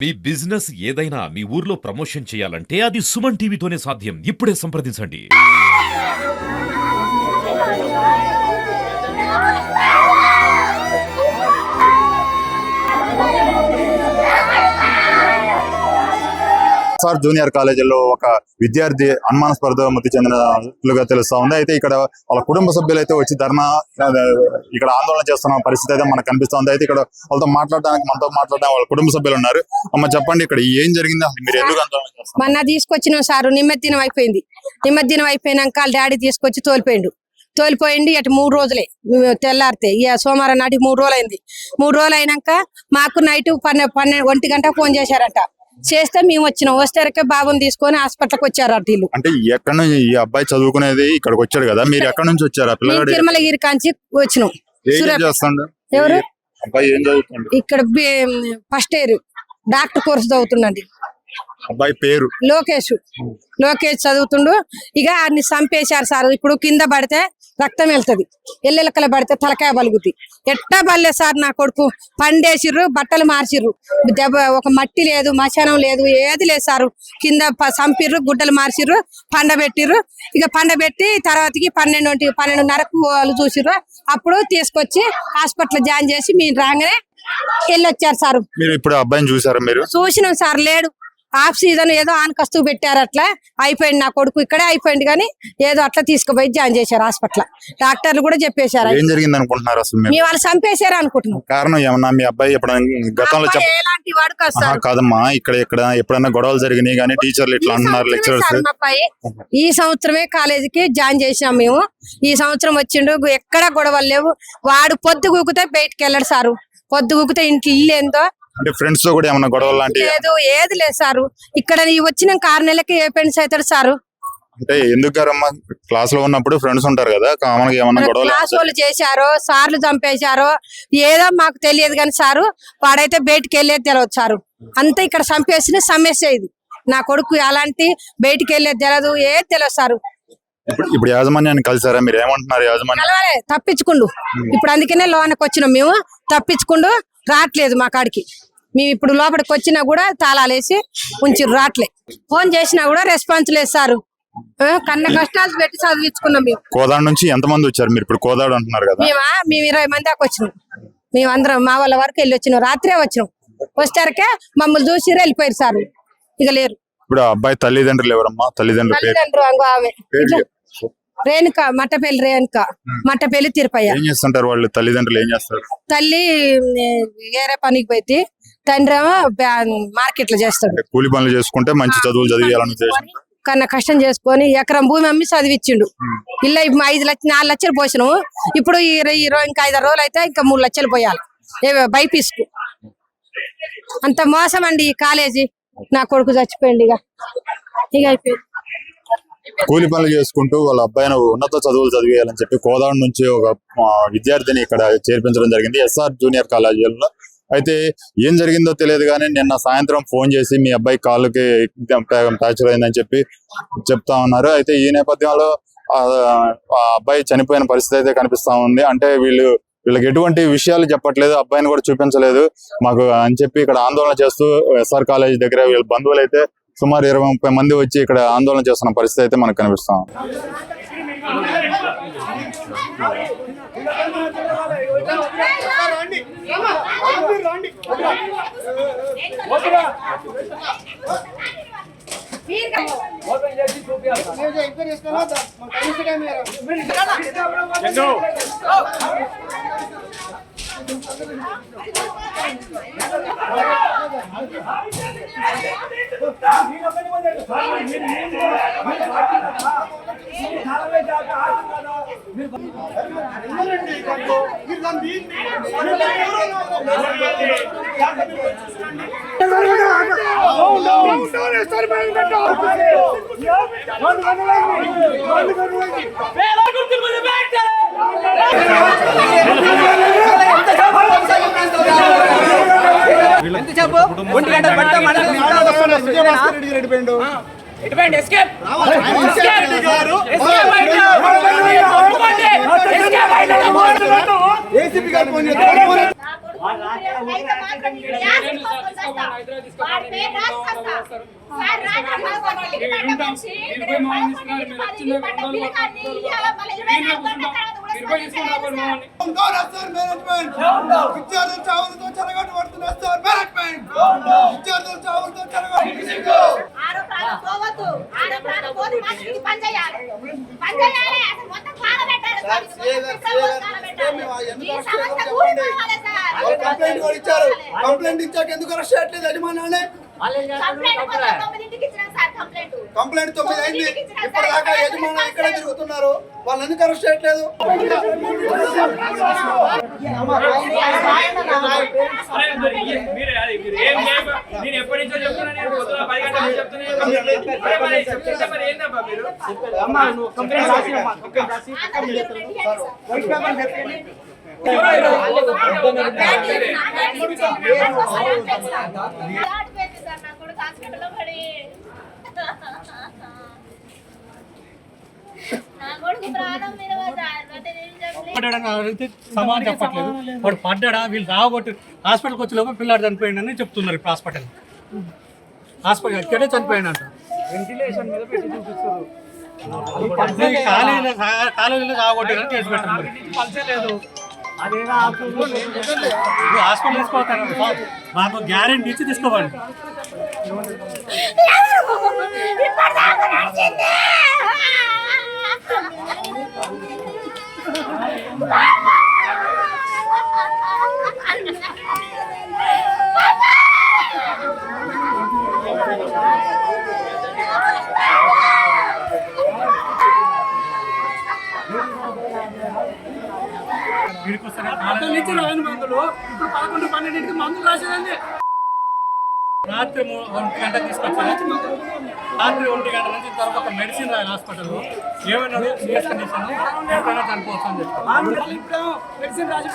మీ business ఏదైనా మీ ఊర్లో promotion చేయాలంటే అది సుమన్ టీవీతోనే సాధ్యం. ఇప్పుడే సంప్రదించండి. ఎస్ఆర్ జూనియర్ కాలేజీలో ఒక విద్యార్థి అనుమానాస్పద మృతి చెందినట్లుగా తెలుస్తా ఉంది. అయితే ఇక్కడ వాళ్ళ కుటుంబ సభ్యులు అయితే వచ్చి ధర్నా ఇక్కడ ఆందోళన చేస్తున్న పరిస్థితి అయితే మనకు కనిపిస్తుంది. అయితే ఇక్కడ వాళ్ళతో మనతో మాట్లాడడానికి వాళ్ళ కుటుంబ సభ్యులు ఉన్నారు. అమ్మ చెప్పండి, ఇక్కడ ఏం జరిగింది, మీరు ఎందుకు ఆందోళన చేస్తున్నారు? మొన్న తీసుకొచ్చిన సారు నిమజ్జనం అయిపోయింది. నిమజ్జనం అయిపోయినాక వాళ్ళ డాడీ తీసుకొచ్చి తోలిపోయింది. అటు 3 రోజులే తెల్లారితే ఇక సోమవారం నాటికి 3 రోజులు అయింది. 3 రోజులు అయినాక మాకు నైట్ 1 గంట ఫోన్ చేశారంట. చేస్తే మేము వచ్చినాం. వస్తే బాబుని తీసుకొని హాస్పిటల్కి వచ్చారు వీళ్ళు. అంటే ఎక్కడ నుంచి ఈ అబ్బాయి చదువుకునేది ఇక్కడికి వచ్చాడు కదా, మీరు ఎక్కడ నుంచి వచ్చారు? తిరుమలగిరి కాంచి వచ్చినాం. ఎవరు ఇక్కడ ఫస్ట్ ఇయర్ డాక్టర్ కోర్స్ చదువుతుండండి. అబ్బాయి పేరు లోకేష్ చదువుతుండు. ఇక అన్ని చంపేశారు సార్. ఇప్పుడు కింద పడితే రక్తం వెళ్తది, ఎల్లెలకల పడితే తలకాయ బలుగుతుంది. ఎట్టా బల్లే సార్ నా కొడుకు. పండేసిర్రు, బట్టలు మార్చిర్రు, ఒక మట్టి లేదు, మశానం లేదు, ఏది లేదు సారు. కింద చంపిర్రు, గుడ్డలు మార్చిర్రు, పండబెట్టిర్రు. ఇక పండబెట్టి తర్వాతకి 12:30కు వాళ్ళు చూసిర్రు. అప్పుడు తీసుకొచ్చి హాస్పిటల్ జాయిన్ చేసి మీరు రాగానే వెళ్ళొచ్చారు సార్. మీరు ఇప్పుడు అబ్బాయిని చూసారా? మీరు చూసినాం సార్. లేడు, ఆఫ్ సీజన్ ఏదో ఆనకస్తూ పెట్టారు. అట్లా అయిపోయింది. నా కొడుకు ఇక్కడే అయిపోయింది, కానీ ఏదో అట్లా తీసుకుపోయి జాయిన్ చేశారు హాస్పిటల్. డాక్టర్లు కూడా చెప్పేశారు. ఏం జరిగింది అనుకుంటున్నారు అసలు? మీ వాళ్ళు చంపేశారు అనుకుంటున్నాం. కారణం ఏమన్నా? మీ అబ్బాయి గతంలో ఎలాంటి వాడు కాదు కాదమ్మా, ఇక్కడ ఎప్పుడైనా గొడవలు జరిగినాయి కానీ టీచర్లు ఇట్లా అంటున్నారు, లెక్చరర్స్. ఈ సంవత్సరమే కాలేజీకి జాయిన్ చేసినాం మేము. ఈ సంవత్సరం వచ్చిండు, ఎక్కడ గొడవలు లేవు. వాడు పొద్దు కూకుతే బయటకు వెళ్ళాడు సారు. పొద్దు కూకుతే ఇంట్లో ఇల్లు ఏందో. అంటే ఫ్రెండ్స్ తో కూడా ఏమన్నా గొడవలు లాంటి లేదు, ఏది లేదు సారు. ఇక్కడ వచ్చిన 6 నెలలకి ఏ ఫ్రెండ్స్ అవుతాడు సారు. అంటే ఎందుకు గారమ్మా, క్లాస్ లో ఉన్నప్పుడు ఫ్రెండ్స్ ఉంటారు కదా, కామన్ గా ఏమన్నా గొడవలు క్లాస్ వాళ్ళు చేశారో, సార్లు చంపేశారో ఏదో మాకు తెలియదు కానీ సారు, వాడైతే బయటికి వెళ్ళేది తెలియదు సారు. అంతా ఇక్కడ చంపేసిన సమస్య ఇది. నా కొడుకు అలాంటి బయటికి వెళ్ళేది తెలియదు, ఏది తెలియదు సారు. ఇప్పుడు యాజమాన్యాన్ని కలిసారా? మీరు ఏమంటున్నారు? యాజమాన్యం తప్పించుకుండు. ఇప్పుడు అందుకనే లోనకి వచ్చినాం మేము. తప్పించుకుండు రావట్లేదు మా కాడికి. మేము ఇప్పుడు లోపలికి వచ్చినా కూడా తాళాలేసి ఉంచిరు, రావట్లే. ఫోన్ చేసినా కూడా రెస్పాన్స్ లేదు సారు. కన్న కష్టాలు పెట్టి చదివించుకున్నాం మేము. కోదాడు నుంచి ఎంతమంది వచ్చారు? మీరు ఇప్పుడు కోదాడు అంటున్నారు కదా. మేము 20 మంది దాకా వచ్చినాం. మేము అందరం మా వాళ్ళ వరకు వెళ్ళి వచ్చినాం. రాత్రే వచ్చినాం. వచ్చారకే మమ్మల్ని చూసి వెళ్ళిపోయారు సారు. ఇక లేరు. ఇప్పుడు అబ్బాయి తల్లిదండ్రులు ఎవరమ్మా? తల్లిదండ్రులు ఆమె రేణుక, మట్టపల్లి రేణుక, మట్టపల్లి తిరుపయ్య. ఏం చేస్తుంటారు వాళ్ళు? తల్లిదండ్రులు ఏం చేస్తారు? తల్లి ఏరే పనికి పోయి, తండ్రి ఏమో మార్కెట్ లో చేస్తాడు. కూలి పనులు చేసుకుంటే మంచి చదువులు చదివేయాలని కన్నా కష్టం చేసుకొని ఎకరం భూమి అమ్మి చదివిచ్చిండు. ఇల్లు 4 లక్షలు పోసినాము. ఇప్పుడు ఇంకా 5 రోజులు అయితే ఇంకా 3 లక్షలు పోయాలి బైపీస్కు. అంత మోసం అండి ఈ కాలేజీ. నా కొడుకు చచ్చిపోయింది. ఇక అయిపోయింది. కూలి పనులు చేసుకుంటూ వాళ్ళ అబ్బాయిని ఉన్నత చదువులు చదివేయాలని చెప్పి కోదాడు నుంచి ఒక విద్యార్థిని ఇక్కడ చేర్పించడం జరిగింది ఎస్ఆర్ జూనియర్ కాలేజీలో. అయితే ఏం జరిగిందో తెలియదు కానీ నిన్న సాయంత్రం ఫోన్ చేసి మీ అబ్బాయి కాళ్ళకి ఫ్రాక్చర్ అయిందని చెప్పి చెప్తా ఉన్నారు. అయితే ఈ నేపథ్యంలో ఆ అబ్బాయి చనిపోయిన పరిస్థితి అయితే కనిపిస్తా ఉంది. అంటే వీళ్ళకి ఎటువంటి విషయాలు చెప్పట్లేదు, అబ్బాయిని కూడా చూపించలేదు మాకు అని చెప్పి ఇక్కడ ఆందోళన చేస్తూ ఎస్ఆర్ కాలేజీ దగ్గర వీళ్ళ బంధువులు అయితే సుమారు 20-30 మంది వచ్చి ఇక్కడ ఆందోళన చేస్తున్న పరిస్థితి అయితే మనకు కనిపిస్తాం. విద్యార్థుల చావులతో చెలగొట్టబడుతున్న సార్ మేనేజ్మెంట్ విద్యార్థుల చావులతో కంప్లైంట్ కూడా ఇచ్చారు. కంప్లైంట్ ఇచ్చాక ఎందుకు అరెస్ట్ చేయట్లేదు యజమానాన్ని? కంప్లైంట్ 9 అయింది, ఇప్పటిదాకా యజమాని ఇక్కడే తిరుగుతున్నారు. వాళ్ళు ఎందుకు అరెస్ట్ చేయట్లేదు? సమానం చెప్పట్లేదు. వాడు పడ్డా వీళ్ళు రావగొట్టి హాస్పిటల్కి వచ్చే లోపల పిల్లాడు చనిపోయిందని చెప్తున్నారు. ఇప్పుడు హాస్పిటల్ ఇక్కడే చనిపోయిందంట. వెంటిలేషన్ మీద పెట్టి చూపిస్తారు. కాలేజీలో రావగొట్టారని కేసు పెట్టారు. హాస్పిటల్ తీసుకోవాలి, మాకు గ్యారెంటీ ఇచ్చి తీసుకోవాలి. నుంచి రాని మందులు ఇప్పుడు 11-12 మందులు రాసేదండి. రాత్రి 1 గంటకు తీసుకొచ్చాను. రాత్రి 1 గంట నుంచి తర్వాత ఒక మెడిసిన్ రాయాలి హాస్పిటల్లో. ఏమన్నాడు సీరియస్ కండిషన్, ఎప్పుడైనా చనిపోవచ్చు అని చెప్పి మెడిసిన్ రాసి